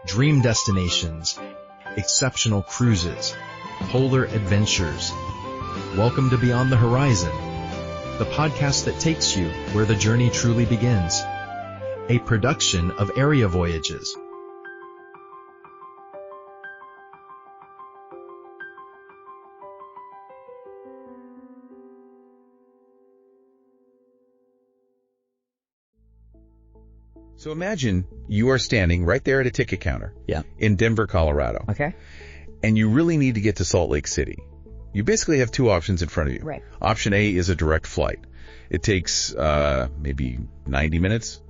dream destinations, exceptional cruises, polar adventures. Welcome to Beyond the Horizon, the podcast that takes you where the journey truly begins. A production of Area Voyages. So imagine you are standing right there at a ticket counter in Denver, Colorado. Okay. And you really need to get to Salt Lake City. You basically have two options in front of you. Right. Option A is a direct flight. It takes maybe 90 minutes.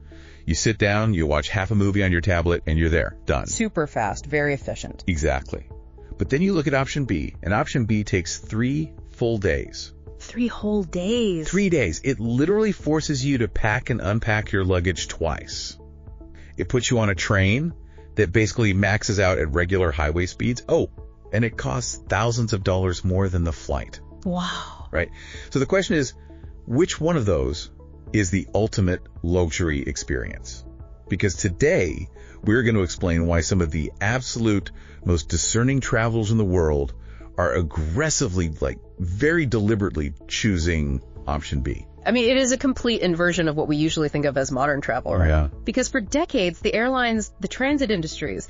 You sit down, you watch half a movie on your tablet, and you're there. Done. Super fast, very efficient. Exactly. But then you look at option B, and option B takes 3 full days. 3 whole days. 3 days. It literally forces you to pack and unpack your luggage twice. It puts you on a train that basically maxes out at regular highway speeds. Oh, and it costs thousands of dollars more than the flight. Wow. Right? So the question is, which one of those is the ultimate luxury experience? Because today, we're going to explain why some of the absolute most discerning travelers in the world are aggressively, very deliberately choosing option B. I mean, it is a complete inversion of what we usually think of as modern travel, right? Yeah. Because for decades, the airlines, the transit industries,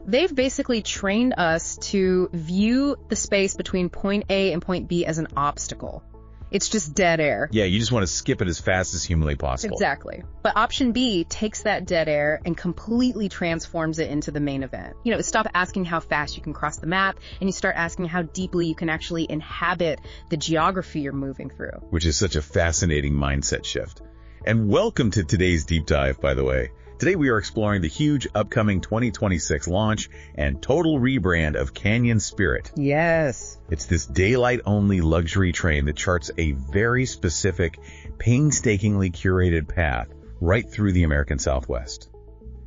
they've basically trained us to view the space between point A and point B as an obstacle. It's just dead air. Yeah, you just want to skip it as fast as humanly possible. Exactly. But option B takes that dead air and completely transforms it into the main event. Stop asking how fast you can cross the map, and you start asking how deeply you can actually inhabit the geography you're moving through. Which is such a fascinating mindset shift. And welcome to today's deep dive, by the way. Today we are exploring the huge upcoming 2026 launch and total rebrand of Canyon Spirit. Yes. It's this daylight-only luxury train that charts a very specific, painstakingly curated path right through the American Southwest.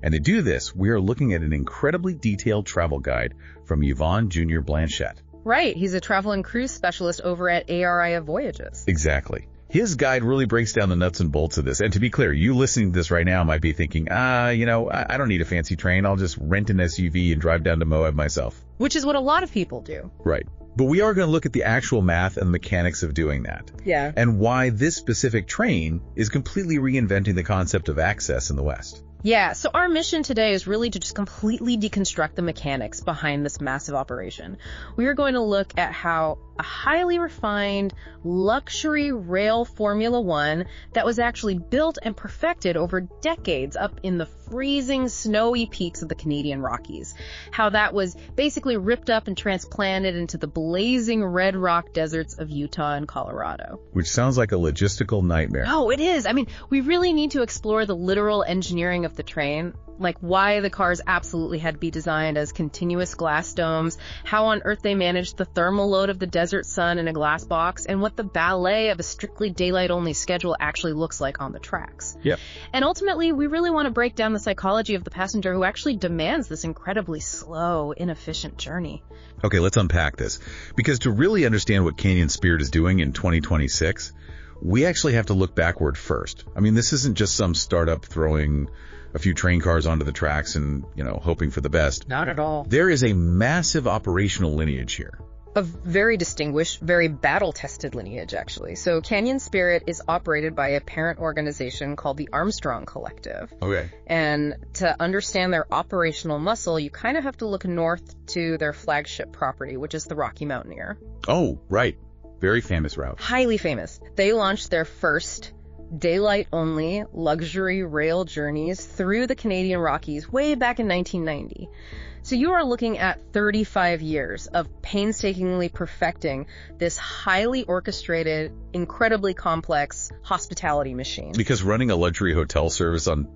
And to do this, we are looking at an incredibly detailed travel guide from Yvonne Jr. Blanchette. Right. He's a travel and cruise specialist over at ARIA Voyages. Exactly. His guide really breaks down the nuts and bolts of this. And to be clear, you listening to this right now might be thinking, I don't need a fancy train. I'll just rent an SUV and drive down to Moab myself. Which is what a lot of people do. Right. But we are going to look at the actual math and mechanics of doing that. Yeah. And why this specific train is completely reinventing the concept of access in the West. Yeah, so our mission today is really to just completely deconstruct the mechanics behind this massive operation. We are going to look at how a highly refined luxury rail Formula One that was actually built and perfected over decades up in the freezing snowy peaks of the Canadian Rockies. How that was basically ripped up and transplanted into the blazing red rock deserts of Utah and Colorado. Which sounds like a logistical nightmare. Oh, it is. I mean, we really need to explore the literal engineering of the train, like why the cars absolutely had to be designed as continuous glass domes, how on earth they managed the thermal load of the desert sun in a glass box, and what the ballet of a strictly daylight-only schedule actually looks like on the tracks. Yep. And ultimately, we really want to break down the psychology of the passenger who actually demands this incredibly slow, inefficient journey. Okay, let's unpack this. Because to really understand what Canyon Spirit is doing in 2026, we actually have to look backward first. I mean, this isn't just some startup throwing a few train cars onto the tracks and, hoping for the best. Not at all. There is a massive operational lineage here. A very distinguished, very battle-tested lineage, actually. So Canyon Spirit is operated by a parent organization called the Armstrong Collective. Okay. And to understand their operational muscle, you kind of have to look north to their flagship property, which is the Rocky Mountaineer. Oh, right. Very famous route. Highly famous. They launched their first daylight-only luxury rail journeys through the Canadian Rockies way back in 1990. So you are looking at 35 years of painstakingly perfecting this highly orchestrated, incredibly complex hospitality machine. Because running a luxury hotel service on,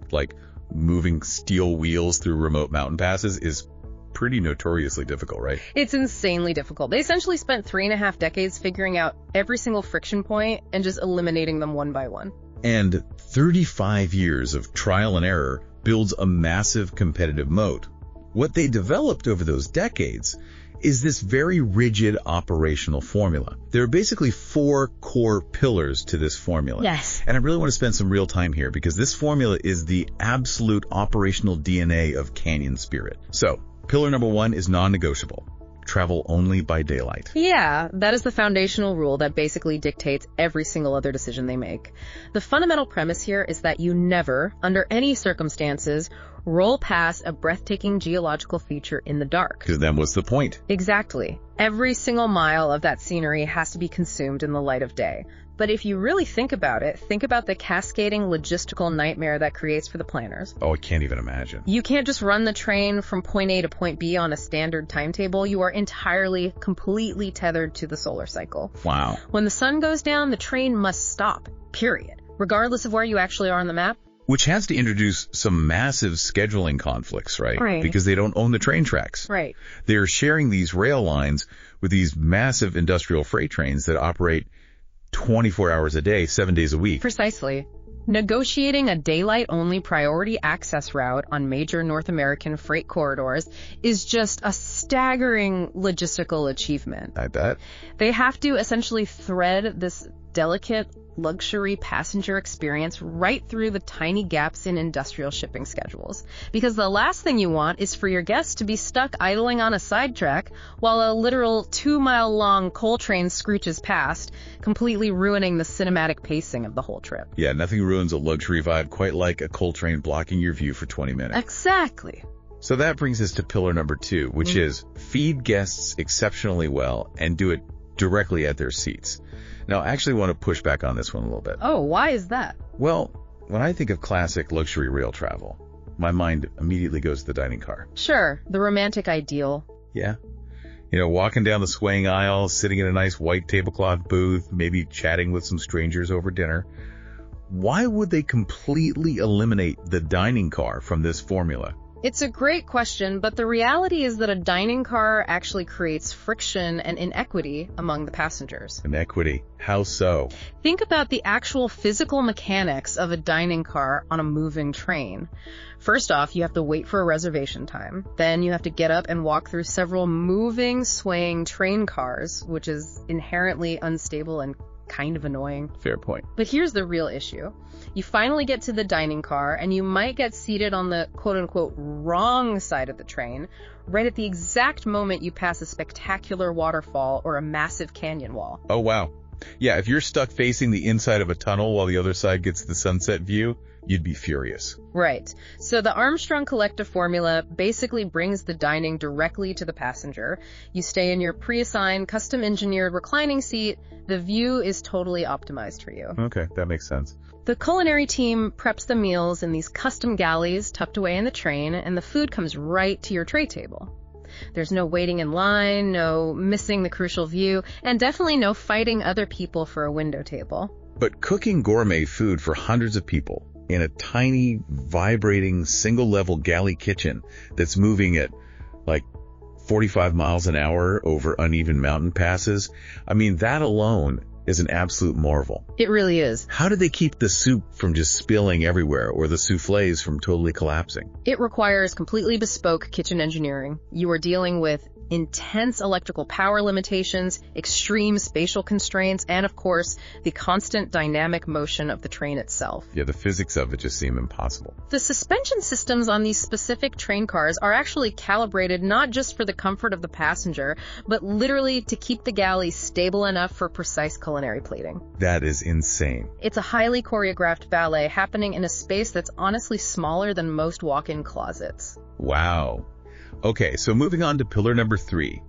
moving steel wheels through remote mountain passes is pretty notoriously difficult, right? It's insanely difficult. They essentially spent 3.5 decades figuring out every single friction point and just eliminating them one by one. And 35 years of trial and error builds a massive competitive moat. What they developed over those decades is this very rigid operational formula. There are basically 4 core pillars to this formula. Yes. And I really want to spend some real time here because this formula is the absolute operational DNA of Canyon Spirit. So, pillar number 1 is non-negotiable. Travel only by daylight. Yeah, that is the foundational rule that basically dictates every single other decision they make. The fundamental premise here is that you never, under any circumstances, roll past a breathtaking geological feature in the dark. Because then what's the point? Exactly. Every single mile of that scenery has to be consumed in the light of day. But if you really think about it, think about the cascading logistical nightmare that creates for the planners. Oh, I can't even imagine. You can't just run the train from point A to point B on a standard timetable. You are entirely, completely tethered to the solar cycle. Wow. When the sun goes down, the train must stop, period. Regardless of where you actually are on the map. Which has to introduce some massive scheduling conflicts, right? Right. Because they don't own the train tracks. Right. They're sharing these rail lines with these massive industrial freight trains that operate 24 hours a day, 7 days a week. Precisely. Negotiating a daylight-only priority access route on major North American freight corridors is just a staggering logistical achievement. I bet. They have to essentially thread this delicate luxury passenger experience right through the tiny gaps in industrial shipping schedules. Because the last thing you want is for your guests to be stuck idling on a sidetrack while a literal 2-mile-long coal train screeches past, completely ruining the cinematic pacing of the whole trip. Yeah, nothing ruins a luxury vibe quite like a coal train blocking your view for 20 minutes. Exactly. So that brings us to pillar number 2, which is feed guests exceptionally well and do it directly at their seats. Now, I actually want to push back on this one a little bit. Oh, why is that? Well, when I think of classic luxury rail travel, my mind immediately goes to the dining car. Sure, the romantic ideal. Yeah. You know, walking down the swaying aisle, sitting in a nice white tablecloth booth, maybe chatting with some strangers over dinner. Why would they completely eliminate the dining car from this formula? It's a great question, but the reality is that a dining car actually creates friction and inequity among the passengers. Inequity? How so? Think about the actual physical mechanics of a dining car on a moving train. First off, you have to wait for a reservation time. Then you have to get up and walk through several moving, swaying train cars, which is inherently unstable and kind of annoying. Fair point. But here's the real issue. You finally get to the dining car, and you might get seated on the quote-unquote wrong side of the train, right at the exact moment you pass a spectacular waterfall or a massive canyon wall. Oh, wow. Yeah, if you're stuck facing the inside of a tunnel while the other side gets the sunset view, you'd be furious. Right. So the Armstrong collective formula basically brings the dining directly to the passenger. You stay in your pre-assigned, custom-engineered reclining seat. The view is totally optimized for you. Okay, that makes sense. The culinary team preps the meals in these custom galleys tucked away in the train, and the food comes right to your tray table. There's no waiting in line, no missing the crucial view, and definitely no fighting other people for a window table. But cooking gourmet food for hundreds of people in a tiny, vibrating, single-level galley kitchen that's moving at like 45 miles an hour over uneven mountain passes, I mean, that alone is an absolute marvel. It really is. How do they keep the soup from just spilling everywhere or the soufflés from totally collapsing? It requires completely bespoke kitchen engineering. You are dealing with intense electrical power limitations, extreme spatial constraints, and of course, the constant dynamic motion of the train itself. Yeah, the physics of it just seem impossible. The suspension systems on these specific train cars are actually calibrated not just for the comfort of the passenger, but literally to keep the galley stable enough for precise culinary plating. That is insane. It's a highly choreographed ballet happening in a space that's honestly smaller than most walk-in closets. Wow. Okay, so moving on to pillar number 3.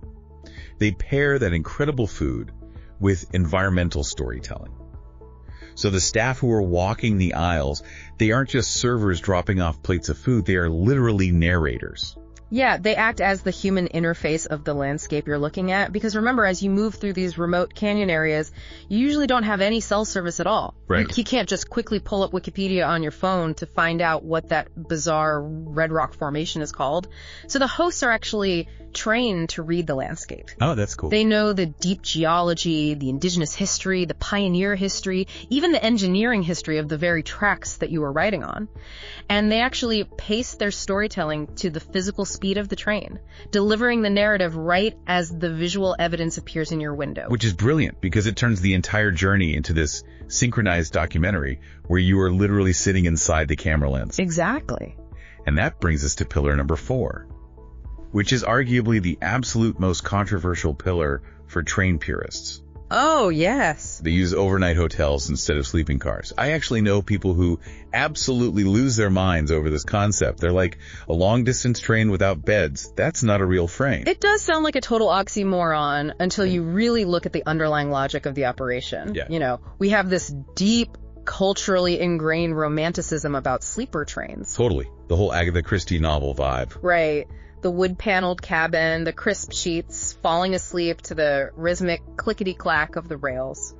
They pair that incredible food with environmental storytelling. So the staff who are walking the aisles, they aren't just servers dropping off plates of food, they are literally narrators. Yeah, they act as the human interface of the landscape you're looking at, because remember, as you move through these remote canyon areas, you usually don't have any cell service at all. Right. You can't just quickly pull up Wikipedia on your phone to find out what that bizarre red rock formation is called. So the hosts are actually trained to read the landscape. Oh, that's cool. They know the deep geology, the indigenous history, the pioneer history, even the engineering history of the very tracks that you were riding on. And they actually pace their storytelling to the physical speed of the train, delivering the narrative right as the visual evidence appears in your window. Which is brilliant because it turns the entire journey into this synchronized documentary where you are literally sitting inside the camera lens. Exactly. And that brings us to pillar number 4, which is arguably the absolute most controversial pillar for train purists. Oh, yes. They use overnight hotels instead of sleeping cars. I actually know people who absolutely lose their minds over this concept. They're like, a long-distance train without beds, that's not a real frame. It does sound like a total oxymoron until you really look at the underlying logic of the operation. Yeah. You know, we have this deep, culturally ingrained romanticism about sleeper trains. Totally. The whole Agatha Christie novel vibe. Right. The wood-paneled cabin, the crisp sheets, falling asleep to the rhythmic clickety-clack of the rails.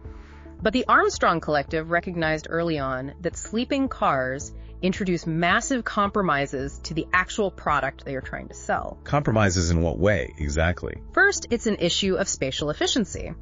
But the Armstrong Collective recognized early on that sleeping cars introduce massive compromises to the actual product they are trying to sell. Compromises in what way, exactly? First, it's an issue of spatial efficiency.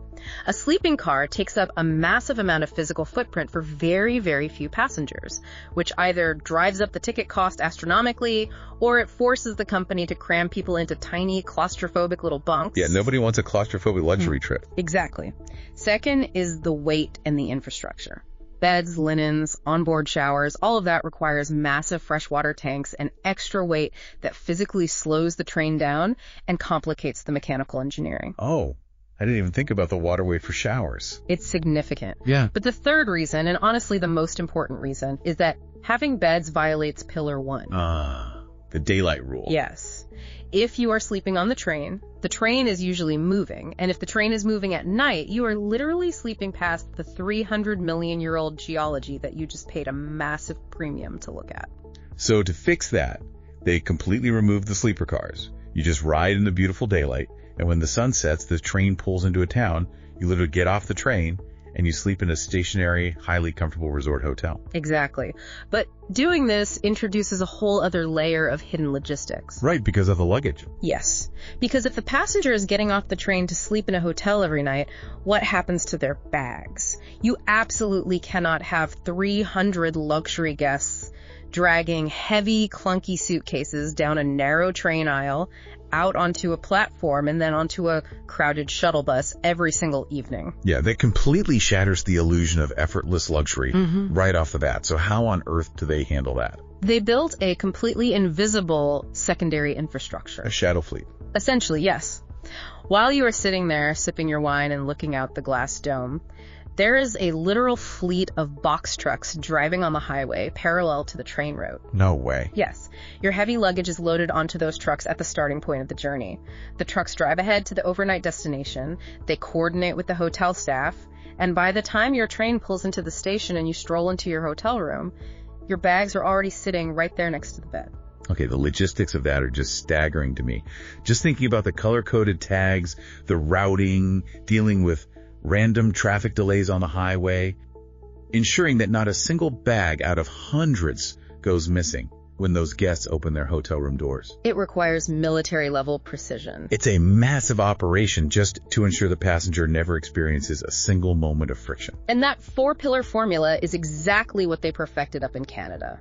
A sleeping car takes up a massive amount of physical footprint for very, very few passengers, which either drives up the ticket cost astronomically, or it forces the company to cram people into tiny, claustrophobic little bunks. Yeah, nobody wants a claustrophobic luxury trip. Exactly. Second is the weight and the infrastructure. Beds, linens, onboard showers, all of that requires massive freshwater tanks and extra weight that physically slows the train down and complicates the mechanical engineering. Oh, I didn't even think about the water weight for showers. It's significant. Yeah. But the third reason, and honestly the most important reason, is that having beds violates Pillar 1. The daylight rule. Yes. If you are sleeping on the train is usually moving, and if the train is moving at night, you are literally sleeping past the 300 million-year-old geology that you just paid a massive premium to look at. So to fix that, they completely removed the sleeper cars. You just ride in the beautiful daylight, and when the sun sets, the train pulls into a town, you literally get off the train, and you sleep in a stationary, highly comfortable resort hotel. Exactly. But doing this introduces a whole other layer of hidden logistics. Right, because of the luggage. Yes. Because if the passenger is getting off the train to sleep in a hotel every night, what happens to their bags? You absolutely cannot have 300 luxury guests dragging heavy, clunky suitcases down a narrow train aisle, out onto a platform, and then onto a crowded shuttle bus every single evening. Yeah, that completely shatters the illusion of effortless luxury right off the bat. So how on earth do they handle that? They built a completely invisible secondary infrastructure. A shadow fleet. Essentially, yes. While you are sitting there sipping your wine and looking out the glass dome, there is a literal fleet of box trucks driving on the highway parallel to the train route. No way. Yes. Your heavy luggage is loaded onto those trucks at the starting point of the journey. The trucks drive ahead to the overnight destination, they coordinate with the hotel staff, and by the time your train pulls into the station and you stroll into your hotel room, your bags are already sitting right there next to the bed. Okay, the logistics of that are just staggering to me. Just thinking about the color-coded tags, the routing, dealing with random traffic delays on the highway, ensuring that not a single bag out of hundreds goes missing when those guests open their hotel room doors. It requires military-level precision. It's a massive operation just to ensure the passenger never experiences a single moment of friction. And that 4-pillar formula is exactly what they perfected up in Canada.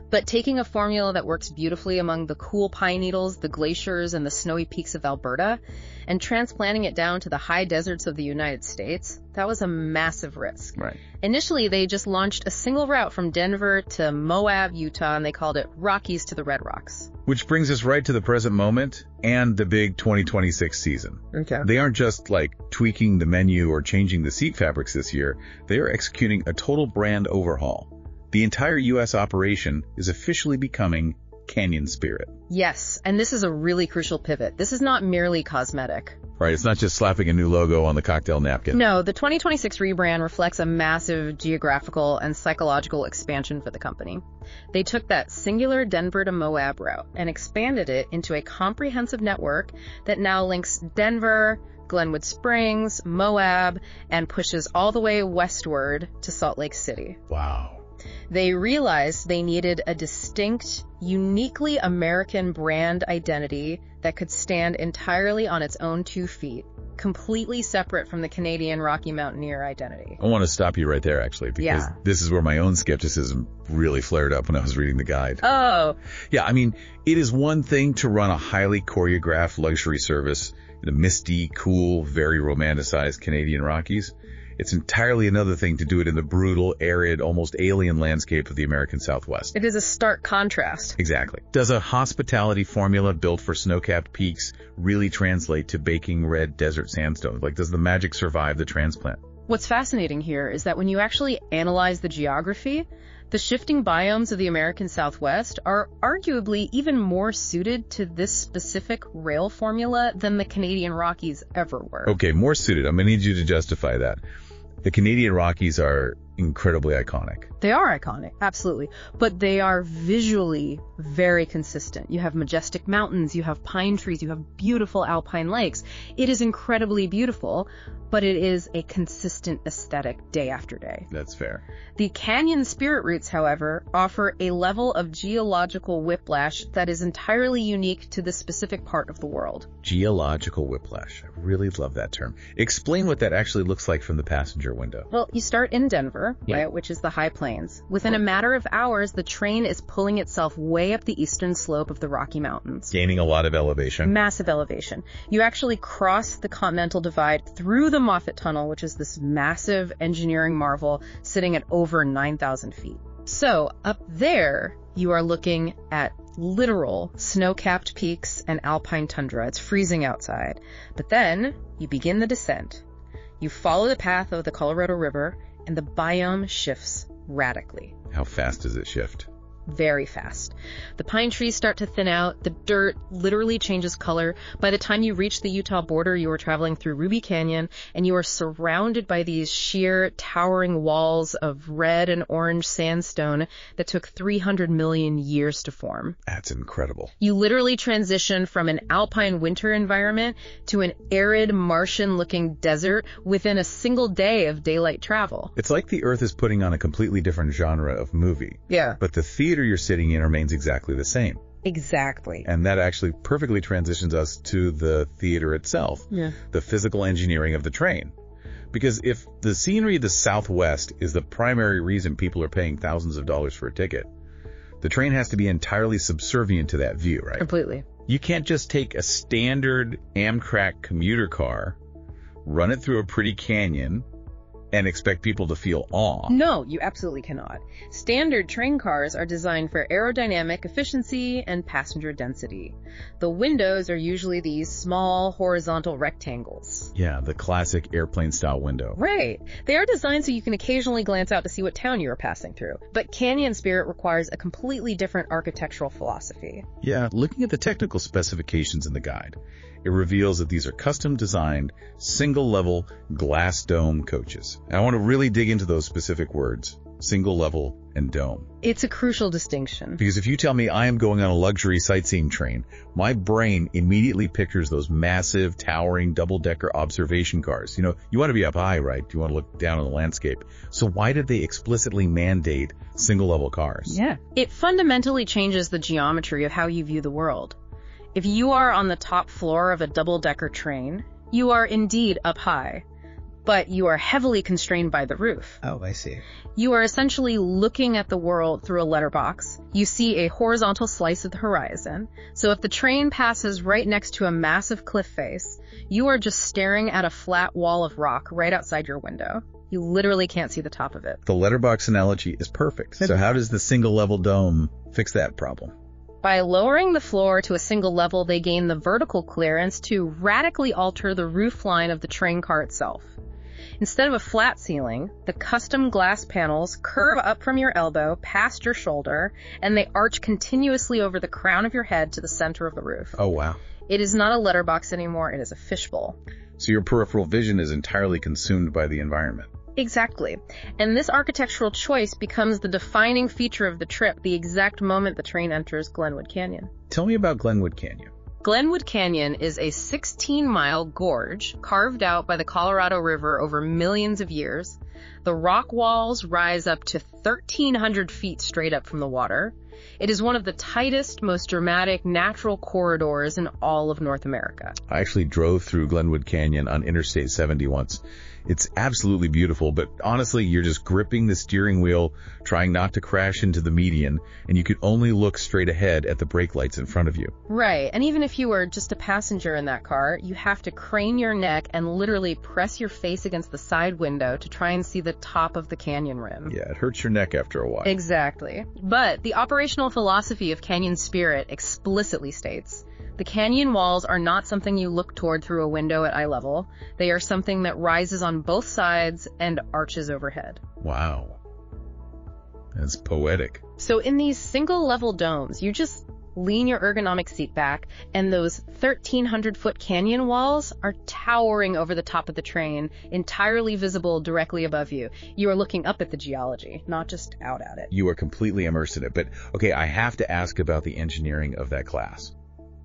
But taking a formula that works beautifully among the cool pine needles, the glaciers, and the snowy peaks of Alberta, and transplanting it down to the high deserts of the United States, that was a massive risk. Right. Initially, they just launched a single route from Denver to Moab, Utah, and they called it Rockies to the Red Rocks. Which brings us right to the present moment and the big 2026 season. Okay. They aren't just like tweaking the menu or changing the seat fabrics this year. They are executing a total brand overhaul. The entire U.S. operation is officially becoming Canyon Spirit. Yes, and this is a really crucial pivot. This is not merely cosmetic. Right, it's not just slapping a new logo on the cocktail napkin. No, the 2026 rebrand reflects a massive geographical and psychological expansion for the company. They took that singular Denver to Moab route and expanded it into a comprehensive network that now links Denver, Glenwood Springs, Moab, and pushes all the way westward to Salt Lake City. Wow. They realized they needed a distinct, uniquely American brand identity that could stand entirely on its own 2 feet, completely separate from the Canadian Rocky Mountaineer identity. I want to stop you right there, actually, because this is where my own skepticism really flared up when I was reading the guide. Oh. Yeah, I mean, it is one thing to run a highly choreographed luxury service in the misty, cool, very romanticized Canadian Rockies. It's entirely another thing to do it in the brutal, arid, almost alien landscape of the American Southwest. It is a stark contrast. Exactly. Does a hospitality formula built for snow-capped peaks really translate to baking red desert sandstone? Like, does the magic survive the transplant? What's fascinating here is that when you actually analyze the geography, the shifting biomes of the American Southwest are arguably even more suited to this specific rail formula than the Canadian Rockies ever were. Okay, more suited. I'm going to need you to justify that. The Canadian Rockies are incredibly iconic. They are iconic, absolutely. But they are visually very consistent. You have majestic mountains, you have pine trees, you have beautiful alpine lakes. It is incredibly beautiful, but it is a consistent aesthetic day after day. That's fair. The canyon spirit routes, however, offer a level of geological whiplash that is entirely unique to this specific part of the world. Geological whiplash. I really love that term. Explain what that actually looks like from the passenger window. Well, you start in Denver, right, which is the high plains. Within a matter of hours, the train is pulling itself way up the eastern slope of the Rocky Mountains. Gaining a lot of elevation. Massive elevation. You actually cross the Continental Divide through the Moffat Tunnel, which is this massive engineering marvel sitting at over 9,000 feet. So up there, you are looking at literal snow-capped peaks and alpine tundra. It's freezing outside. But then you begin the descent. You follow the path of the Colorado River, and the biome shifts radically. How fast does it shift? Very fast. The pine trees start to thin out. The dirt literally changes color. By the time you reach the Utah border, you are traveling through Rocky Canyon, and you are surrounded by these sheer, towering walls of red and orange sandstone that took 300 million years to form. That's incredible. You literally transition from an alpine winter environment to an arid, Martian-looking desert within a single day of daylight travel. It's like the Earth is putting on a completely different genre of movie. Yeah. But the theater you're sitting in remains exactly the same. Exactly. And that actually perfectly transitions us to the theater itself, the physical engineering of the train. Because if the scenery of the Southwest is the primary reason people are paying thousands of dollars for a ticket, the train has to be entirely subservient to that view, right? Completely. You can't just take a standard Amtrak commuter car, run it through a pretty canyon, and expect people to feel awe. No, you absolutely cannot. Standard train cars are designed for aerodynamic efficiency and passenger density. The windows are usually these small horizontal rectangles. Yeah, the classic airplane-style window. Right. They are designed so you can occasionally glance out to see what town you are passing through. But Canyon Spirit requires a completely different architectural philosophy. Yeah, looking at the technical specifications in the guide, it reveals that these are custom-designed, single-level, glass dome coaches. And I want to really dig into those specific words, single level and dome. It's a crucial distinction. Because if you tell me I am going on a luxury sightseeing train, my brain immediately pictures those massive, towering, double-decker observation cars. You know, you want to be up high, right? You want to look down on the landscape. So why did they explicitly mandate single-level cars? Yeah. It fundamentally changes the geometry of how you view the world. If you are on the top floor of a double-decker train, you are indeed up high, but you are heavily constrained by the roof. Oh, I see. You are essentially looking at the world through a letterbox. You see a horizontal slice of the horizon. So if the train passes right next to a massive cliff face, you are just staring at a flat wall of rock right outside your window. You literally can't see the top of it. The letterbox analogy is perfect. So how does the single-level dome fix that problem? By lowering the floor to a single level, they gain the vertical clearance to radically alter the roof line of the train car itself. Instead of a flat ceiling, the custom glass panels curve up from your elbow, past your shoulder, and they arch continuously over the crown of your head to the center of the roof. Oh, wow. It is not a letterbox anymore, it is a fishbowl. So your peripheral vision is entirely consumed by the environment. Exactly. And this architectural choice becomes the defining feature of the trip the exact moment the train enters Glenwood Canyon. Tell me about Glenwood Canyon. Glenwood Canyon is a 16-mile gorge carved out by the Colorado River over millions of years The rock walls rise up to 1,300 feet straight up from the water. It is one of the tightest, most dramatic natural corridors in all of North America. I actually drove through Glenwood Canyon on Interstate 70 once. It's absolutely beautiful, but honestly, you're just gripping the steering wheel, trying not to crash into the median, and you can only look straight ahead at the brake lights in front of you. Right, and even if you were just a passenger in that car, you have to crane your neck and literally press your face against the side window to try and see the top of the canyon rim. Yeah, it hurts your neck after a while. Exactly. But the operational philosophy of Canyon Spirit explicitly states, the canyon walls are not something you look toward through a window at eye level. They are something that rises on both sides and arches overhead. Wow. That's poetic. So in these single-level domes, you just lean your ergonomic seat back, and those 1,300-foot canyon walls are towering over the top of the train, entirely visible directly above you. You are looking up at the geology, not just out at it. You are completely immersed in it. But, okay, I have to ask about the engineering of that class.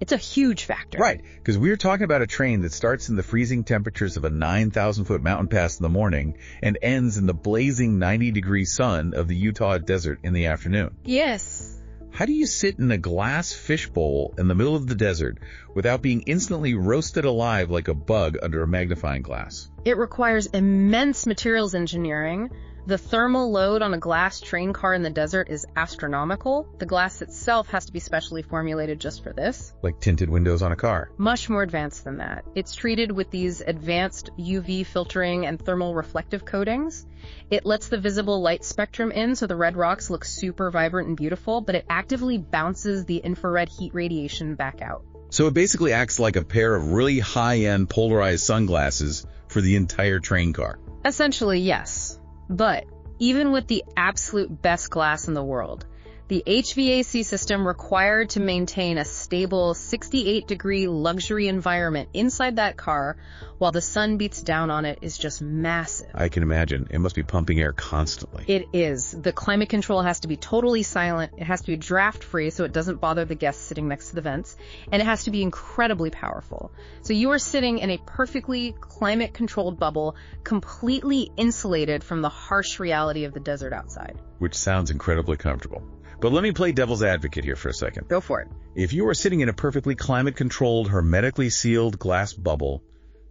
It's a huge factor. Right, because we're talking about a train that starts in the freezing temperatures of a 9,000-foot mountain pass in the morning and ends in the blazing 90-degree sun of the Utah desert in the afternoon. Yes. How do you sit in a glass fishbowl in the middle of the desert without being instantly roasted alive like a bug under a magnifying glass? It requires immense materials engineering. The thermal load on a glass train car in the desert is astronomical. The glass itself has to be specially formulated just for this. Like tinted windows on a car. Much more advanced than that. It's treated with these advanced UV filtering and thermal reflective coatings. It lets the visible light spectrum in so the red rocks look super vibrant and beautiful, but it actively bounces the infrared heat radiation back out. So it basically acts like a pair of really high-end polarized sunglasses for the entire train car. Essentially, yes. But even with the absolute best glass in the world, the HVAC system required to maintain a stable 68-degree luxury environment inside that car while the sun beats down on it is just massive. I can imagine. It must be pumping air constantly. It is. The climate control has to be totally silent. It has to be draft-free so it doesn't bother the guests sitting next to the vents. And it has to be incredibly powerful. So you are sitting in a perfectly climate-controlled bubble, completely insulated from the harsh reality of the desert outside. Which sounds incredibly comfortable. But let me play devil's advocate here for a second. Go for it. If you are sitting in a perfectly climate-controlled, hermetically sealed glass bubble,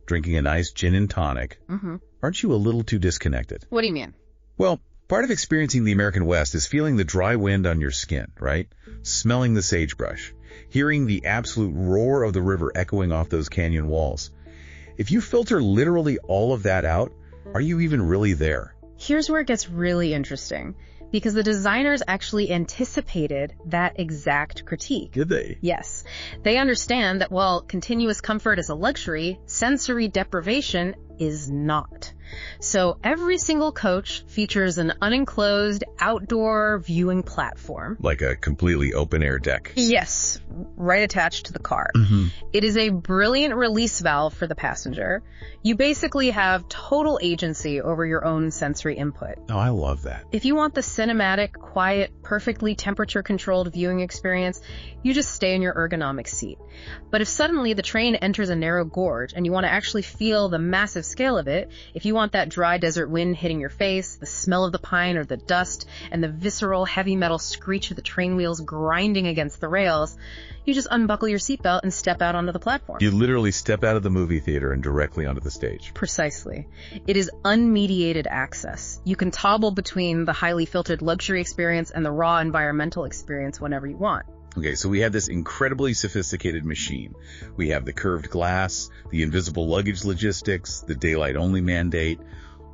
drinking a nice gin and tonic, aren't you a little too disconnected? What do you mean? Well, part of experiencing the American West is feeling the dry wind on your skin, right? Smelling the sagebrush, hearing the absolute roar of the river echoing off those canyon walls. If you filter literally all of that out, are you even really there? Here's where it gets really interesting. Because the designers actually anticipated that exact critique. Did they? Yes. They understand that while continuous comfort is a luxury, sensory deprivation is not. So every single coach features an unenclosed outdoor viewing platform. Like a completely open-air deck. Yes, right attached to the car. It is a brilliant release valve for the passenger. You basically have total agency over your own sensory input. Oh, I love that. If you want the cinematic, quiet, perfectly temperature-controlled viewing experience, you just stay in your ergonomic seat. But if suddenly the train enters a narrow gorge and you want to actually feel the massive scale of it, if you want that dry desert wind hitting your face, the smell of the pine or the dust, and the visceral heavy metal screech of the train wheels grinding against the rails, you just unbuckle your seatbelt and step out onto the platform. You literally step out of the movie theater and directly onto the stage. Precisely. It is unmediated access. You can toggle between the highly filtered luxury experience and the raw environmental experience whenever you want. Okay, so we have this incredibly sophisticated machine. We have the curved glass, the invisible luggage logistics, the daylight-only mandate.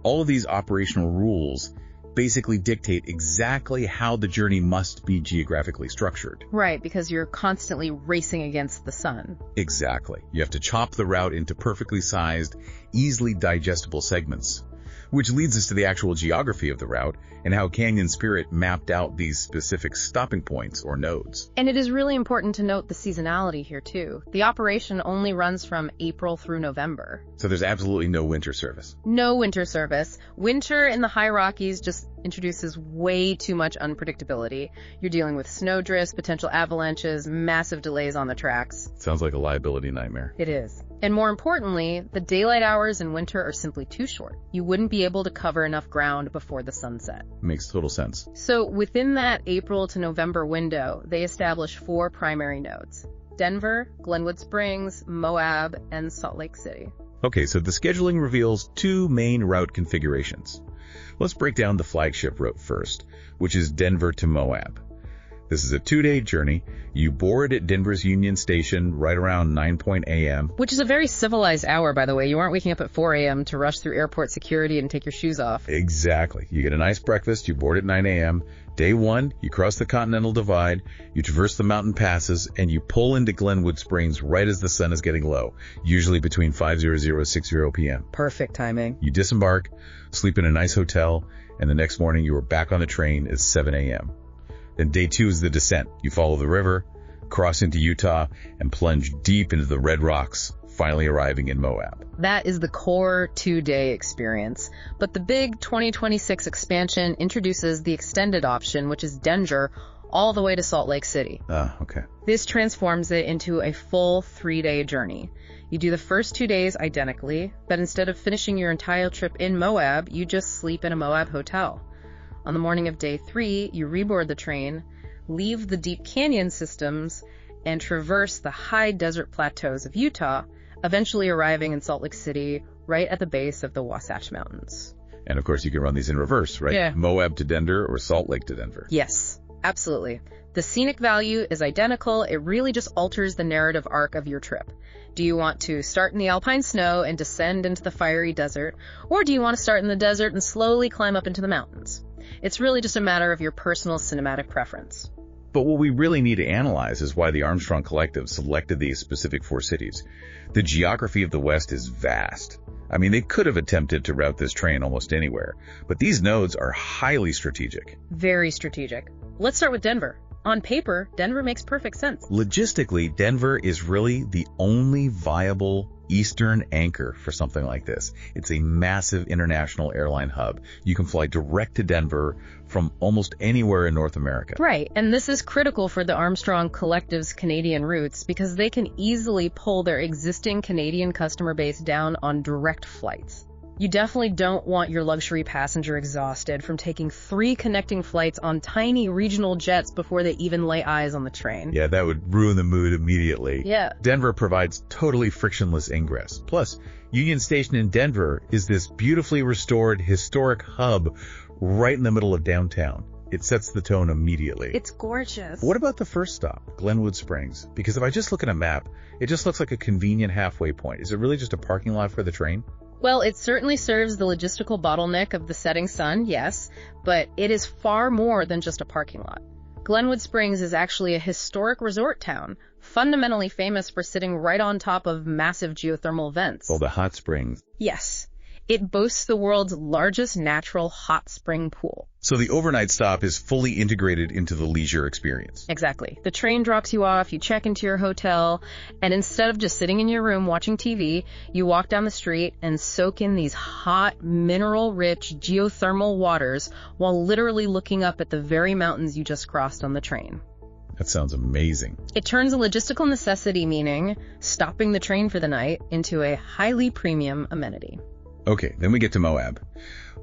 All of these operational rules basically dictate exactly how the journey must be geographically structured. Right, because you're constantly racing against the sun. Exactly. You have to chop the route into perfectly sized, easily digestible segments. Which leads us to the actual geography of the route and how Canyon Spirit mapped out these specific stopping points or nodes. And it is really important to note the seasonality here too. The operation only runs from April through November. So there's absolutely no winter service. No winter service. Winter in the high Rockies just introduces way too much unpredictability. You're dealing with snowdrifts, potential avalanches, massive delays on the tracks. Sounds like a liability nightmare. It is. And more importantly, the daylight hours in winter are simply too short. You wouldn't be able to cover enough ground before the sunset. Makes total sense. So within that April to November window, they establish 4 primary nodes: Denver, Glenwood Springs, Moab, and Salt Lake City. Okay, so the scheduling reveals 2 main route configurations. Let's break down the flagship route first, which is Denver to Moab. This is a 2-day journey. You board at Denver's Union Station right around 9 a.m. Which is a very civilized hour, by the way. You aren't waking up at 4 a.m. to rush through airport security and take your shoes off. Exactly. You get a nice breakfast. You board at 9 a.m. Day 1, you cross the Continental Divide, you traverse the mountain passes, and you pull into Glenwood Springs right as the sun is getting low, usually between 5:00 and 6:00 p.m. Perfect timing. You disembark, sleep in a nice hotel, and the next morning you are back on the train at 7 a.m. Then day 2 is the descent. You follow the river, cross into Utah, and plunge deep into the Red Rocks, finally arriving in Moab. That is the core 2-day experience. But the big 2026 expansion introduces the extended option, which is Denver, all the way to Salt Lake City. Okay. This transforms it into a full 3-day journey. You do the first 2 days identically, but instead of finishing your entire trip in Moab, you just sleep in a Moab hotel. On the morning of day 3, you reboard the train, leave the deep canyon systems, and traverse the high desert plateaus of Utah, eventually arriving in Salt Lake City right at the base of the Wasatch Mountains. And of course you can run these in reverse, right? Yeah. Moab to Denver or Salt Lake to Denver. Yes, absolutely. The scenic value is identical. It really just alters the narrative arc of your trip. Do you want to start in the alpine snow and descend into the fiery desert? Or do you want to start in the desert and slowly climb up into the mountains? It's really just a matter of your personal cinematic preference. But what we really need to analyze is why the Armstrong Collective selected these specific 4 cities. The geography of the West is vast. I mean, they could have attempted to route this train almost anywhere, but these nodes are highly strategic. Very strategic. Let's start with Denver. On paper, Denver makes perfect sense. Logistically, Denver is really the only viable eastern anchor for something like this. It's a massive international airline hub. You can fly direct to Denver from almost anywhere in North America. Right, and this is critical for the Armstrong Collective's Canadian routes because they can easily pull their existing Canadian customer base down on direct flights. You definitely don't want your luxury passenger exhausted from taking 3 connecting flights on tiny regional jets before they even lay eyes on the train. Yeah, that would ruin the mood immediately. Yeah. Denver provides totally frictionless ingress. Plus, Union Station in Denver is this beautifully restored historic hub right in the middle of downtown. It sets the tone immediately. It's gorgeous. What about the first stop, Glenwood Springs? Because if I just look at a map, it just looks like a convenient halfway point. Is it really just a parking lot for the train? Well, it certainly serves the logistical bottleneck of the setting sun, yes, but it is far more than just a parking lot. Glenwood Springs is actually a historic resort town, fundamentally famous for sitting right on top of massive geothermal vents. Well, the hot springs. Yes. It boasts the world's largest natural hot spring pool. So the overnight stop is fully integrated into the leisure experience. Exactly. The train drops you off, you check into your hotel, and instead of just sitting in your room watching TV, you walk down the street and soak in these hot, mineral-rich geothermal waters while literally looking up at the very mountains you just crossed on the train. That sounds amazing. It turns a logistical necessity, meaning stopping the train for the night, into a highly premium amenity. Okay, then we get to Moab.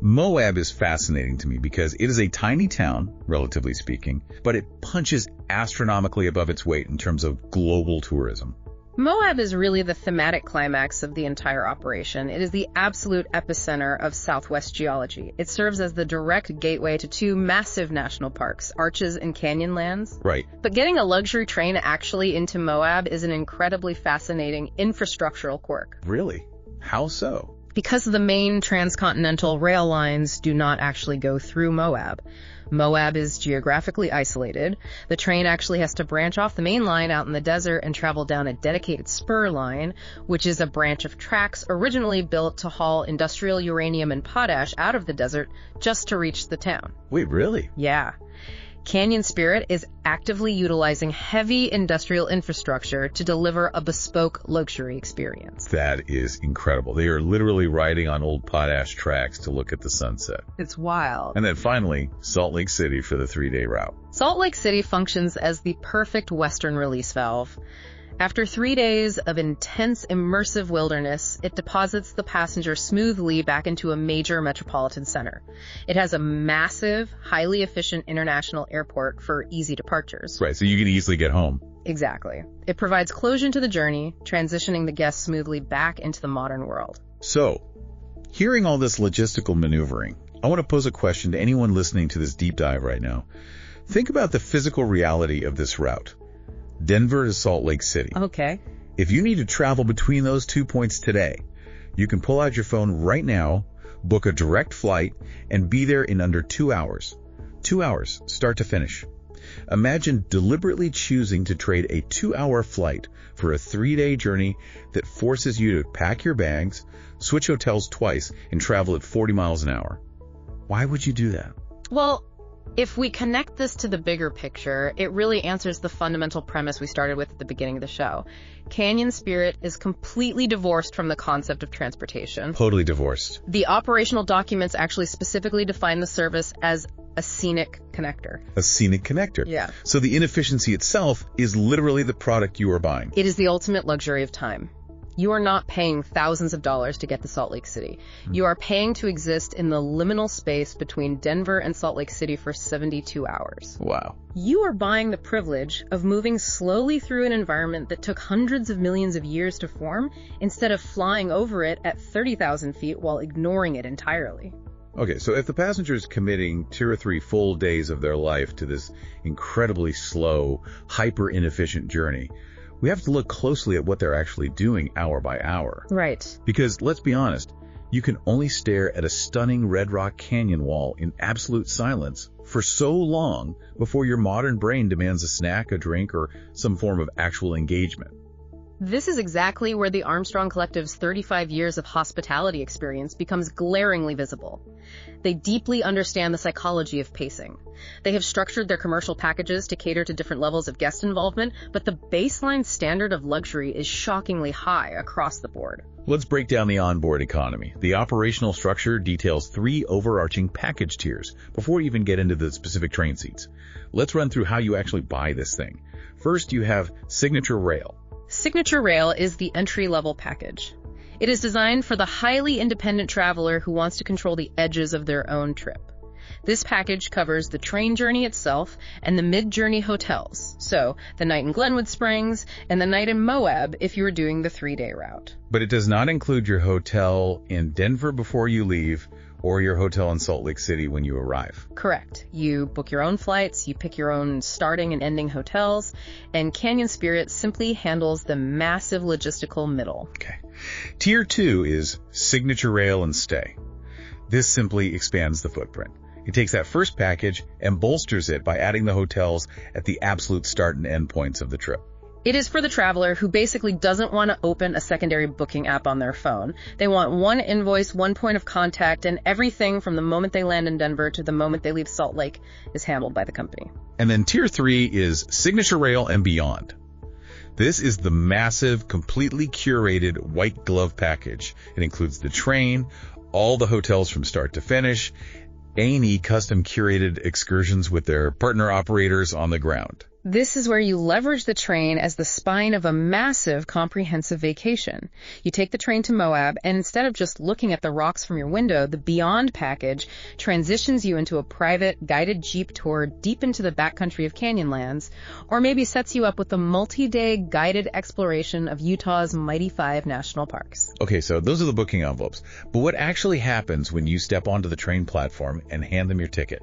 Moab is fascinating to me because it is a tiny town, relatively speaking, but it punches astronomically above its weight in terms of global tourism. Moab is really the thematic climax of the entire operation. It is the absolute epicenter of Southwest geology. It serves as the direct gateway to 2 massive national parks, Arches and Canyonlands. Right. But getting a luxury train actually into Moab is an incredibly fascinating infrastructural quirk. Really? How so? Because the main transcontinental rail lines do not actually go through Moab. Moab is geographically isolated. The train actually has to branch off the main line out in the desert and travel down a dedicated spur line, which is a branch of tracks originally built to haul industrial uranium and potash out of the desert just to reach the town. Wait, really? Yeah. Canyon Spirit is actively utilizing heavy industrial infrastructure to deliver a bespoke luxury experience. That is incredible. They are literally riding on old potash tracks to look at the sunset. It's wild. And then finally, Salt Lake City for the 3-day route. Salt Lake City functions as the perfect Western release valve. After 3 days of intense, immersive wilderness, it deposits the passenger smoothly back into a major metropolitan center. It has a massive, highly efficient international airport for easy departures. Right, so you can easily get home. Exactly. It provides closure to the journey, transitioning the guests smoothly back into the modern world. So, hearing all this logistical maneuvering, I want to pose a question to anyone listening to this deep dive right now. Think about the physical reality of this route. Denver to Salt Lake City. Okay. If you need to travel between those 2 points today, you can pull out your phone right now, book a direct flight, and be there in under 2 hours. 2 hours, start to finish. Imagine deliberately choosing to trade a 2-hour flight for a 3-day journey that forces you to pack your bags, switch hotels twice, and travel at 40 miles an hour. Why would you do that? Well, if we connect this to the bigger picture, it really answers the fundamental premise we started with at the beginning of the show. Canyon Spirit is completely divorced from the concept of transportation. Totally divorced. The operational documents actually specifically define the service as a scenic connector. A scenic connector. Yeah. So the inefficiency itself is literally the product you are buying. It is the ultimate luxury of time. You are not paying thousands of dollars to get to Salt Lake City. You are paying to exist in the liminal space between Denver and Salt Lake City for 72 hours. Wow. You are buying the privilege of moving slowly through an environment that took hundreds of millions of years to form instead of flying over it at 30,000 feet while ignoring it entirely. Okay, so if the passenger is committing 2 or 3 full days of their life to this incredibly slow, hyper-inefficient journey, we have to look closely at what they're actually doing hour by hour. Right. Because, let's be honest, you can only stare at a stunning Red Rock Canyon wall in absolute silence for so long before your modern brain demands a snack, a drink, or some form of actual engagement. This is exactly where the Armstrong Collective's 35 years of hospitality experience becomes glaringly visible. They deeply understand the psychology of pacing. They have structured their commercial packages to cater to different levels of guest involvement, but the baseline standard of luxury is shockingly high across the board. Let's break down the onboard economy. The operational structure details 3 overarching package tiers before we even get into the specific train seats. Let's run through how you actually buy this thing. First, you have Signature Rail. Signature Rail is the entry-level package. It is designed for the highly independent traveler who wants to control the edges of their own trip. This package covers the train journey itself and the mid-journey hotels, so the night in Glenwood Springs and the night in Moab if you are doing the 3-day route. But it does not include your hotel in Denver before you leave or your hotel in Salt Lake City when you arrive. Correct. You book your own flights, you pick your own starting and ending hotels, and Canyon Spirit simply handles the massive logistical middle. Okay. Tier 2 is Signature Rail and Stay. This simply expands the footprint. It takes that first package and bolsters it by adding the hotels at the absolute start and end points of the trip. It is for the traveler who basically doesn't want to open a secondary booking app on their phone. They want one invoice, one point of contact, and everything from the moment they land in Denver to the moment they leave Salt Lake is handled by the company. And then Tier 3 is Signature Rail and Beyond. This is the massive, completely curated white glove package. It includes the train, all the hotels from start to finish, A&E custom curated excursions with their partner operators on the ground. This is where you leverage the train as the spine of a massive, comprehensive vacation. You take the train to Moab, and instead of just looking at the rocks from your window, the Beyond package transitions you into a private, guided Jeep tour deep into the backcountry of Canyonlands, or maybe sets you up with a multi-day guided exploration of Utah's mighty 5 national parks. Okay, so those are the booking envelopes. But what actually happens when you step onto the train platform and hand them your ticket?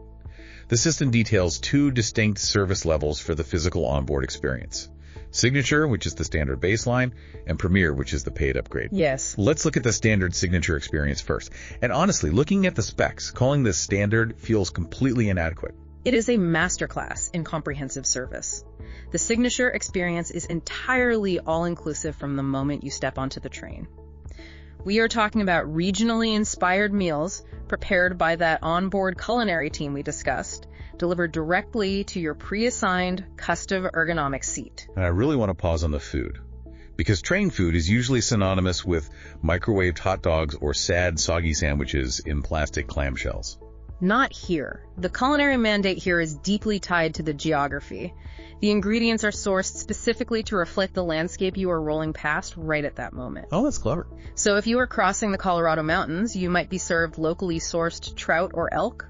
The system details 2 distinct service levels for the physical onboard experience. Signature, which is the standard baseline, and Premier, which is the paid upgrade. Yes. Let's look at the standard Signature experience first. And honestly, looking at the specs, calling this standard feels completely inadequate. It is a masterclass in comprehensive service. The Signature experience is entirely all-inclusive from the moment you step onto the train. We are talking about regionally inspired meals prepared by that onboard culinary team we discussed, delivered directly to your pre-assigned custom ergonomic seat. And I really want to pause on the food, because train food is usually synonymous with microwaved hot dogs or sad, soggy sandwiches in plastic clamshells. Not here. The culinary mandate here is deeply tied to the geography. The ingredients are sourced specifically to reflect the landscape you are rolling past right at that moment. Oh, that's clever. So if you are crossing the Colorado mountains, you might be served locally sourced trout or elk.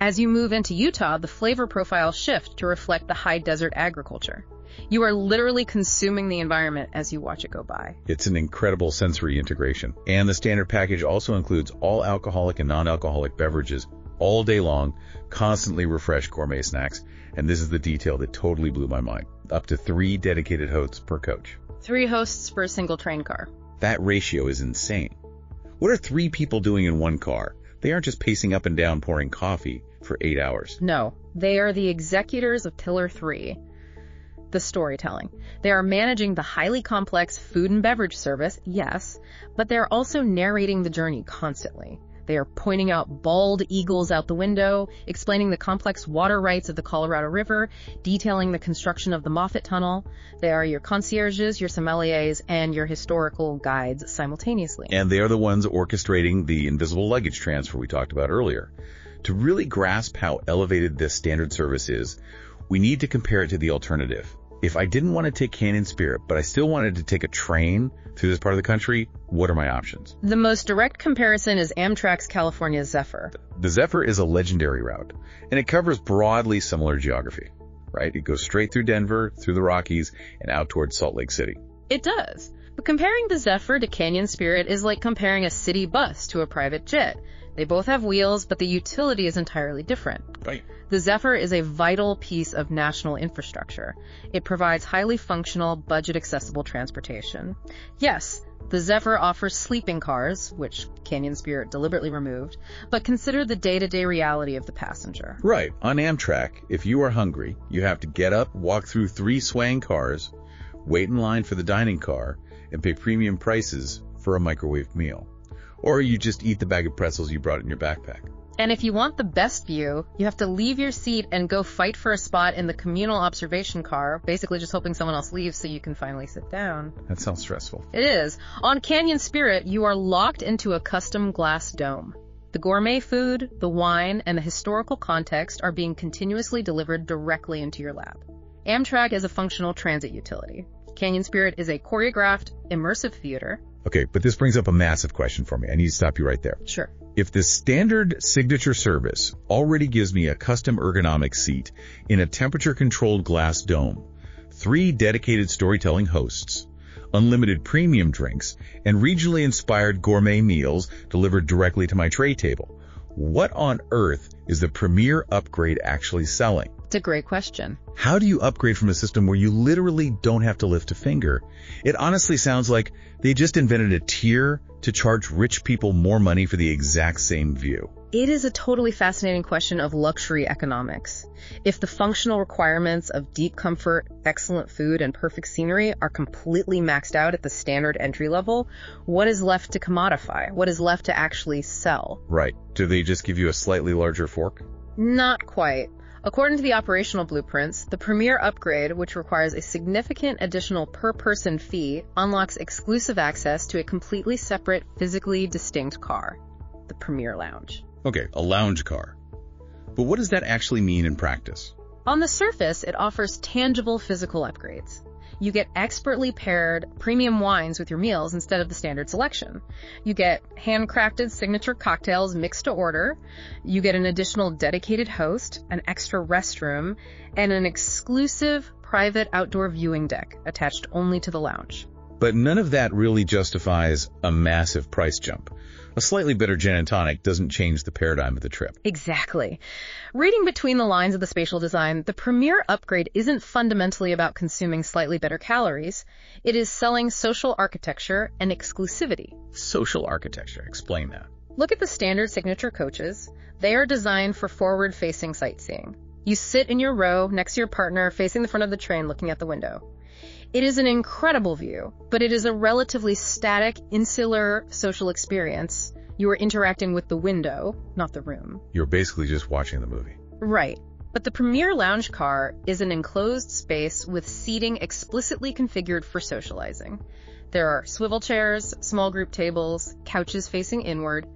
As you move into Utah, the flavor profiles shift to reflect the high desert agriculture. You are literally consuming the environment as you watch it go by. It's an incredible sensory integration. And the standard package also includes all alcoholic and non-alcoholic beverages all day long, constantly refreshed gourmet snacks. And this is the detail that totally blew my mind. Up to 3 dedicated hosts per coach. 3 hosts for a single train car. That ratio is insane. What are 3 people doing in one car? They aren't just pacing up and down pouring coffee for 8 hours. No, they are the executors of Pillar 3. The storytelling. They are managing the highly complex food and beverage service, yes, but they're also narrating the journey constantly. They are pointing out bald eagles out the window, explaining the complex water rights of the Colorado River, detailing the construction of the Moffat Tunnel. They are your concierges, your sommeliers, and your historical guides simultaneously. And they are the ones orchestrating the invisible luggage transfer we talked about earlier. To really grasp how elevated this standard service is, we need to compare it to the alternative. If I didn't want to take Canadian Spirit, but I still wanted to take a train through this part of the country, what are my options? The most direct comparison is Amtrak's California Zephyr. The Zephyr is a legendary route, and it covers broadly similar geography, right? It goes straight through Denver, through the Rockies, and out towards Salt Lake City. It does. But comparing the Zephyr to Canyon Spirit is like comparing a city bus to a private jet. They both have wheels, but the utility is entirely different. Right. The Zephyr is a vital piece of national infrastructure. It provides highly functional, budget-accessible transportation. Yes, the Zephyr offers sleeping cars, which Canyon Spirit deliberately removed, but consider the day-to-day reality of the passenger. Right. On Amtrak, if you are hungry, you have to get up, walk through 3 swaying cars, wait in line for the dining car, and pay premium prices for a microwave meal. Or you just eat the bag of pretzels you brought in your backpack. And if you want the best view, you have to leave your seat and go fight for a spot in the communal observation car, basically just hoping someone else leaves so you can finally sit down. That sounds stressful. It is. On Canyon Spirit, you are locked into a custom glass dome. The gourmet food, the wine, and the historical context are being continuously delivered directly into your lap. Amtrak is a functional transit utility. Canyon Spirit is a choreographed, immersive theater. Okay, but this brings up a massive question for me. I need to stop you right there. Sure. If the standard signature service already gives me a custom ergonomic seat in a temperature-controlled glass dome, 3 dedicated storytelling hosts, unlimited premium drinks, and regionally inspired gourmet meals delivered directly to my tray table, what on earth is the premier upgrade actually selling? It's a great question. How do you upgrade from a system where you literally don't have to lift a finger? It honestly sounds like they just invented a tier to charge rich people more money for the exact same view. It is a totally fascinating question of luxury economics. If the functional requirements of deep comfort, excellent food, and perfect scenery are completely maxed out at the standard entry level, what is left to commodify? What is left to actually sell? Right. Do they just give you a slightly larger fork? Not quite. According to the operational blueprints, the Premier upgrade, which requires a significant additional per-person fee, unlocks exclusive access to a completely separate, physically distinct car, the Premier Lounge. Okay, a lounge car. But what does that actually mean in practice? On the surface, it offers tangible physical upgrades. You get expertly paired premium wines with your meals instead of the standard selection. You get handcrafted signature cocktails mixed to order. You get an additional dedicated host, an extra restroom, and an exclusive private outdoor viewing deck attached only to the lounge. But none of that really justifies a massive price jump. A slightly better gin and tonic doesn't change the paradigm of the trip. Exactly. Reading between the lines of the spatial design, the Premier upgrade isn't fundamentally about consuming slightly better calories. It is selling social architecture and exclusivity. Social architecture. Explain that. Look at the standard signature coaches. They are designed for forward-facing sightseeing. You sit in your row next to your partner, facing the front of the train, looking out the window. It is an incredible view, but it is a relatively static, insular social experience. You are interacting with the window, not the room. You're basically just watching the movie. Right. But the Premier Lounge car is an enclosed space with seating explicitly configured for socializing. There are swivel chairs, small group tables, couches facing inward.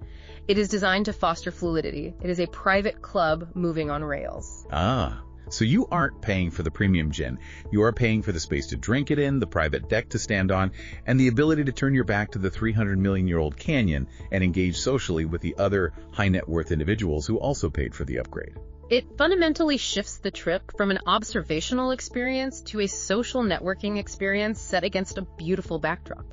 It is designed to foster fluidity. It is a private club moving on rails. Ah, so you aren't paying for the premium gin. You are paying for the space to drink it in, the private deck to stand on, and the ability to turn your back to the 300-million-year-old canyon and engage socially with the other high-net-worth individuals who also paid for the upgrade. It fundamentally shifts the trip from an observational experience to a social networking experience set against a beautiful backdrop.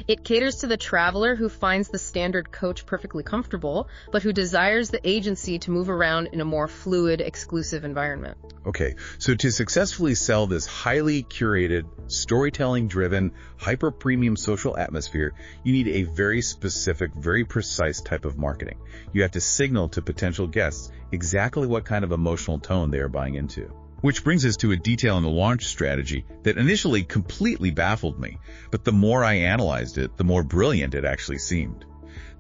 It caters to the traveler who finds the standard coach perfectly comfortable, but who desires the agency to move around in a more fluid, exclusive environment. Okay, so to successfully sell this highly curated, storytelling-driven, hyper-premium social atmosphere, you need a very specific, very precise type of marketing. You have to signal to potential guests exactly what kind of emotional tone they are buying into. Which brings us to a detail in the launch strategy that initially completely baffled me, but the more I analyzed it, the more brilliant it actually seemed.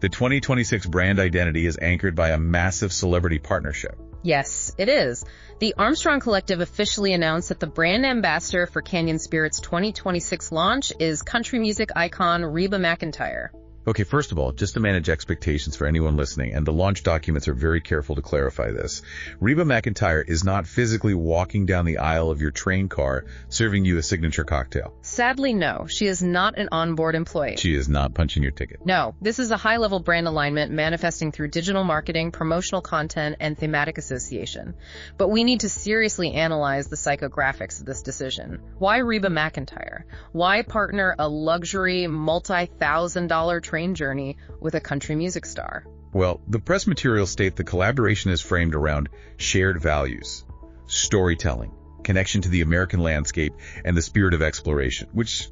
The 2026 brand identity is anchored by a massive celebrity partnership. Yes, it is. The Armstrong Collective officially announced that the brand ambassador for Canyon Spirit's 2026 launch is country music icon Reba McEntire. Okay, first of all, just to manage expectations for anyone listening, and the launch documents are very careful to clarify this, Reba McEntire is not physically walking down the aisle of your train car serving you a signature cocktail. Sadly, no. She is not an onboard employee. She is not punching your ticket. No, this is a high-level brand alignment manifesting through digital marketing, promotional content, and thematic association. But we need to seriously analyze the psychographics of this decision. Why Reba McEntire? Why partner a luxury, multi-$1,000 train journey with a country music star? Well, the press materials state the collaboration is framed around shared values, storytelling, connection to the American landscape, and the spirit of exploration, which,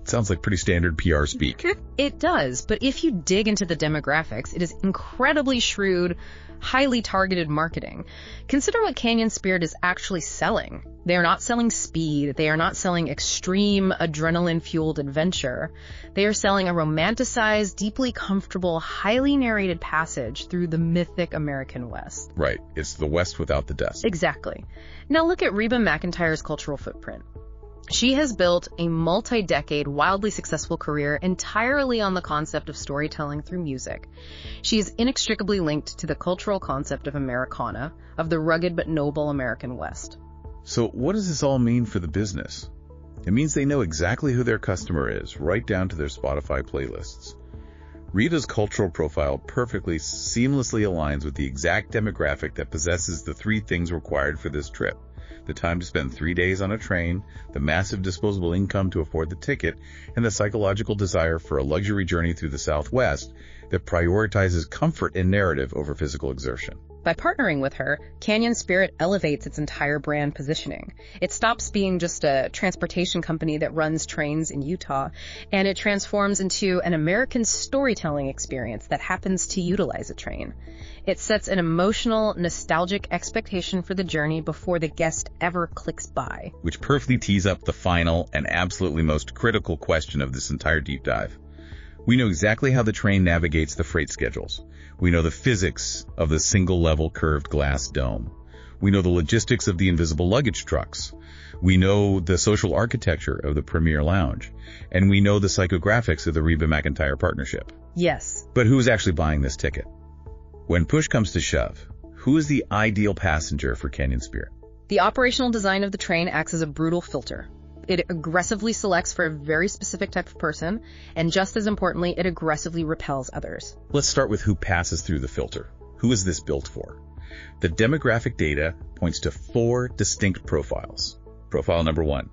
sounds like pretty standard PR speak. It does, but if you dig into the demographics, it is incredibly shrewd, highly targeted marketing. Consider what Canyon Spirit is actually selling. They are not selling speed. They are not selling extreme, adrenaline-fueled adventure. They are selling a romanticized, deeply comfortable, highly narrated passage through the mythic American West. Right. It's the West without the dust. Exactly. Now look at Reba McEntire's cultural footprint. She has built a multi-decade, wildly successful career entirely on the concept of storytelling through music. She is inextricably linked to the cultural concept of Americana, of the rugged but noble American West. So what does this all mean for the business? It means they know exactly who their customer is, right down to their Spotify playlists. Rita's cultural profile perfectly, seamlessly aligns with the exact demographic that possesses the three things required for this trip. The time to spend 3 days on a train, the massive disposable income to afford the ticket, and the psychological desire for a luxury journey through the Southwest that prioritizes comfort and narrative over physical exertion. By partnering with her, Canyon Spirit elevates its entire brand positioning. It stops being just a transportation company that runs trains in Utah, and it transforms into an American storytelling experience that happens to utilize a train. It sets an emotional, nostalgic expectation for the journey before the guest ever clicks by. Which perfectly tees up the final and absolutely most critical question of this entire deep dive. We know exactly how the train navigates the freight schedules. We know the physics of the single-level curved glass dome. We know the logistics of the invisible luggage trucks. We know the social architecture of the Premier Lounge. And we know the psychographics of the Reba McEntire partnership. Yes. But who's actually buying this ticket? When push comes to shove, who is the ideal passenger for Canyon Spirit? The operational design of the train acts as a brutal filter. It aggressively selects for a very specific type of person, and just as importantly, it aggressively repels others. Let's start with who passes through the filter. Who is this built for? The demographic data points to 4 distinct profiles. Profile number 1.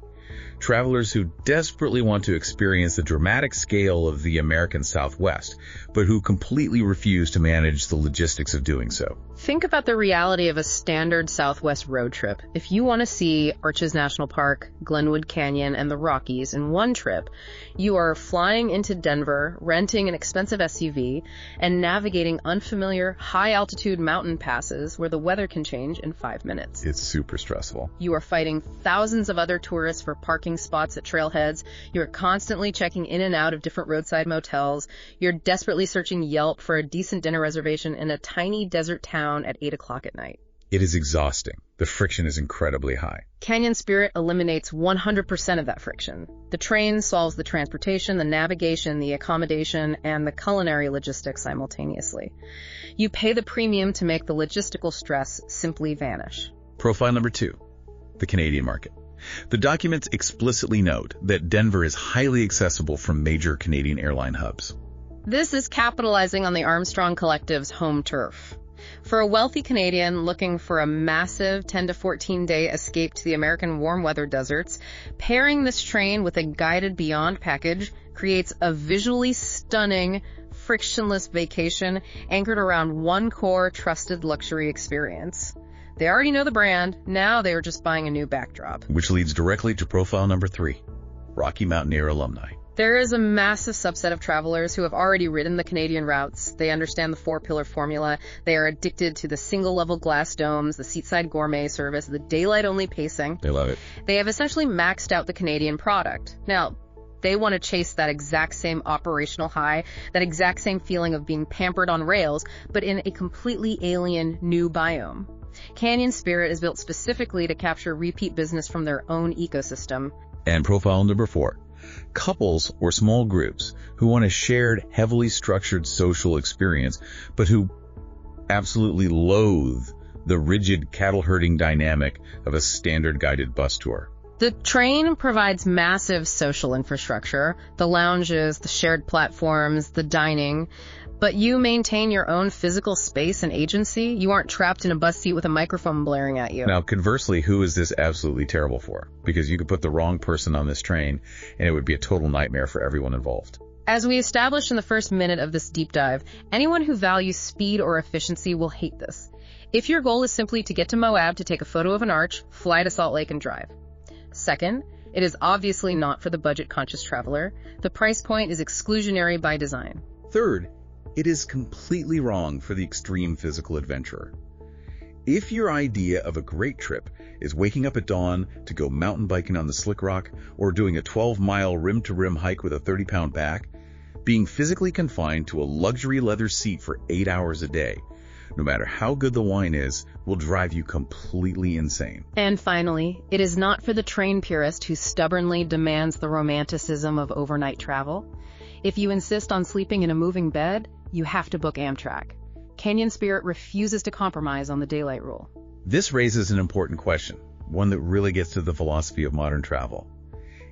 Travelers who desperately want to experience the dramatic scale of the American Southwest, but who completely refuse to manage the logistics of doing so. Think about the reality of a standard Southwest road trip. If you want to see Arches National Park, Glenwood Canyon, and the Rockies in one trip, you are flying into Denver, renting an expensive SUV, and navigating unfamiliar, high-altitude mountain passes where the weather can change in 5 minutes. It's super stressful. You are fighting thousands of other tourists for parking spots at trailheads. You're constantly checking in and out of different roadside motels. You're desperately searching Yelp for a decent dinner reservation in a tiny desert town at 8 o'clock at night. It is exhausting. The friction is incredibly high. Canyon Spirit eliminates 100% of that friction. The train solves the transportation, the navigation, the accommodation, and the culinary logistics simultaneously. You pay the premium to make the logistical stress simply vanish. Profile number 2, the Canadian market. The documents explicitly note that Denver is highly accessible from major Canadian airline hubs. This is capitalizing on the Armstrong Collective's home turf. For a wealthy Canadian looking for a massive 10 to 14 day escape to the American warm weather deserts, pairing this train with a guided Beyond package creates a visually stunning, frictionless vacation anchored around one core trusted luxury experience. They already know the brand, now they are just buying a new backdrop. Which leads directly to profile number 3, Rocky Mountaineer alumni. There is a massive subset of travelers who have already ridden the Canadian routes. They understand the 4-pillar formula. They are addicted to the single-level glass domes, the seatside gourmet service, the daylight-only pacing. They love it. They have essentially maxed out the Canadian product. Now, they want to chase that exact same operational high, that exact same feeling of being pampered on rails, but in a completely alien new biome. Canyon Spirit is built specifically to capture repeat business from their own ecosystem. And profile number 4, couples or small groups who want a shared, heavily structured social experience, but who absolutely loathe the rigid cattle herding dynamic of a standard guided bus tour. The train provides massive social infrastructure, the lounges, the shared platforms, the dining, but you maintain your own physical space and agency. You aren't trapped in a bus seat with a microphone blaring at you. Now, conversely, who is this absolutely terrible for? Because you could put the wrong person on this train and it would be a total nightmare for everyone involved. As we established in the first minute of this deep dive, anyone who values speed or efficiency will hate this. If your goal is simply to get to Moab to take a photo of an arch, fly to Salt Lake and drive. Second, it is obviously not for the budget-conscious traveler. The price point is exclusionary by design. Third, it is completely wrong for the extreme physical adventurer. If your idea of a great trip is waking up at dawn to go mountain biking on the Slick Rock or doing a 12-mile rim-to-rim hike with a 30-pound back, being physically confined to a luxury leather seat for 8 hours a day, no matter how good the wine is, will drive you completely insane. And finally, it is not for the train purist who stubbornly demands the romanticism of overnight travel. If you insist on sleeping in a moving bed, you have to book Amtrak. Canyon Spirit refuses to compromise on the daylight rule. This raises an important question, one that really gets to the philosophy of modern travel.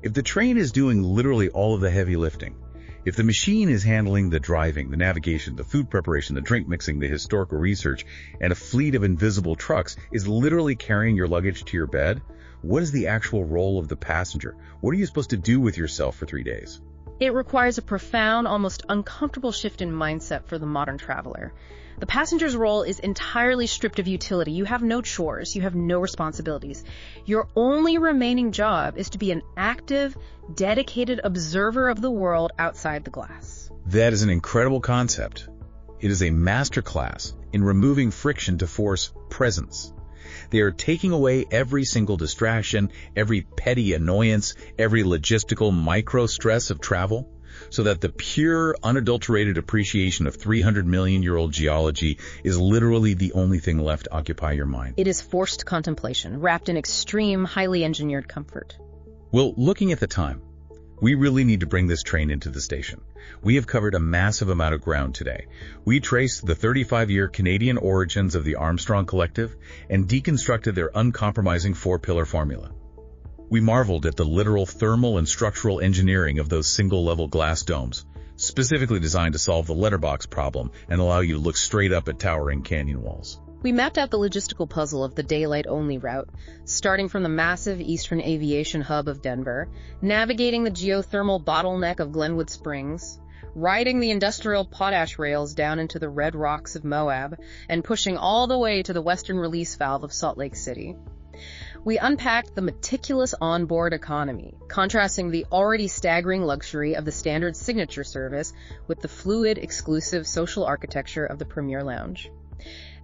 If the train is doing literally all of the heavy lifting, if the machine is handling the driving, the navigation, the food preparation, the drink mixing, the historical research, and a fleet of invisible trucks is literally carrying your luggage to your bed, what is the actual role of the passenger? What are you supposed to do with yourself for 3 days? It requires a profound, almost uncomfortable shift in mindset for the modern traveler. The passenger's role is entirely stripped of utility. You have no chores. You have no responsibilities. Your only remaining job is to be an active, dedicated observer of the world outside the glass. That is an incredible concept. It is a masterclass in removing friction to force presence. They are taking away every single distraction, every petty annoyance, every logistical micro-stress of travel, so that the pure, unadulterated appreciation of 300 million-year-old geology is literally the only thing left to occupy your mind. It is forced contemplation, wrapped in extreme, highly engineered comfort. Well, looking at the time, we really need to bring this train into the station. We have covered a massive amount of ground today. We traced the 35-year Canadian origins of the Armstrong Collective and deconstructed their uncompromising 4-pillar formula. We marveled at the literal thermal and structural engineering of those single-level glass domes, specifically designed to solve the letterbox problem and allow you to look straight up at towering canyon walls. We mapped out the logistical puzzle of the daylight-only route, starting from the massive eastern aviation hub of Denver, navigating the geothermal bottleneck of Glenwood Springs, riding the industrial potash rails down into the red rocks of Moab, and pushing all the way to the western release valve of Salt Lake City. We unpacked the meticulous onboard economy, contrasting the already staggering luxury of the standard signature service with the fluid, exclusive social architecture of the Premier Lounge.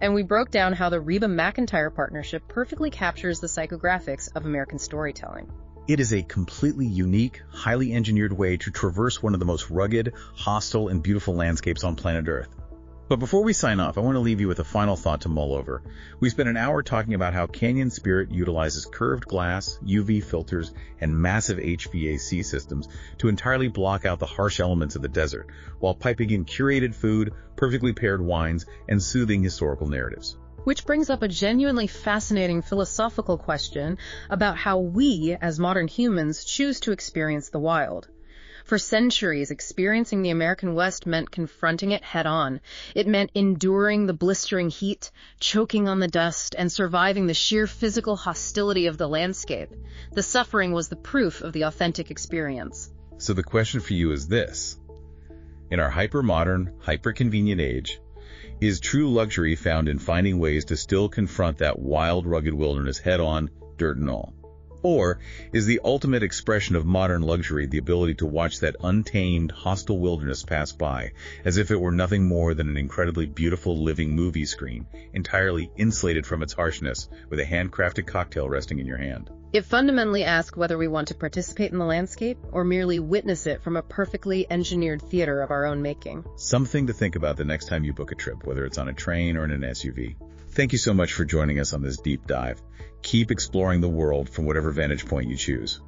And we broke down how the Reba-McEntire partnership perfectly captures the psychographics of American storytelling. It is a completely unique, highly engineered way to traverse one of the most rugged, hostile, and beautiful landscapes on planet Earth. But before we sign off, I want to leave you with a final thought to mull over. We spent an hour talking about how Canyon Spirit utilizes curved glass, UV filters, and massive HVAC systems to entirely block out the harsh elements of the desert, while piping in curated food, perfectly paired wines, and soothing historical narratives. Which brings up a genuinely fascinating philosophical question about how we, as modern humans, choose to experience the wild. For centuries, experiencing the American West meant confronting it head-on. It meant enduring the blistering heat, choking on the dust, and surviving the sheer physical hostility of the landscape. The suffering was the proof of the authentic experience. So the question for you is this. In our hyper-modern, hyper-convenient age, is true luxury found in finding ways to still confront that wild, rugged wilderness head-on, dirt and all? Or is the ultimate expression of modern luxury the ability to watch that untamed, hostile wilderness pass by as if it were nothing more than an incredibly beautiful living movie screen, entirely insulated from its harshness, with a handcrafted cocktail resting in your hand? It fundamentally asks whether we want to participate in the landscape or merely witness it from a perfectly engineered theater of our own making. Something to think about the next time you book a trip, whether it's on a train or in an SUV. Thank you so much for joining us on this deep dive. Keep exploring the world from whatever vantage point you choose.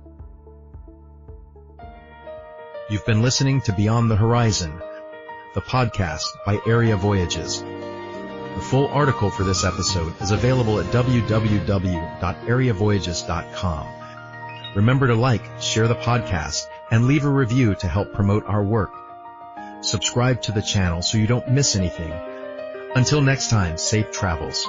You've been listening to Beyond the Horizon, the podcast by Area Voyages. The full article for this episode is available at www.areavoyages.com. Remember to like, share the podcast, and leave a review to help promote our work. Subscribe to the channel so you don't miss anything. Until next time, safe travels.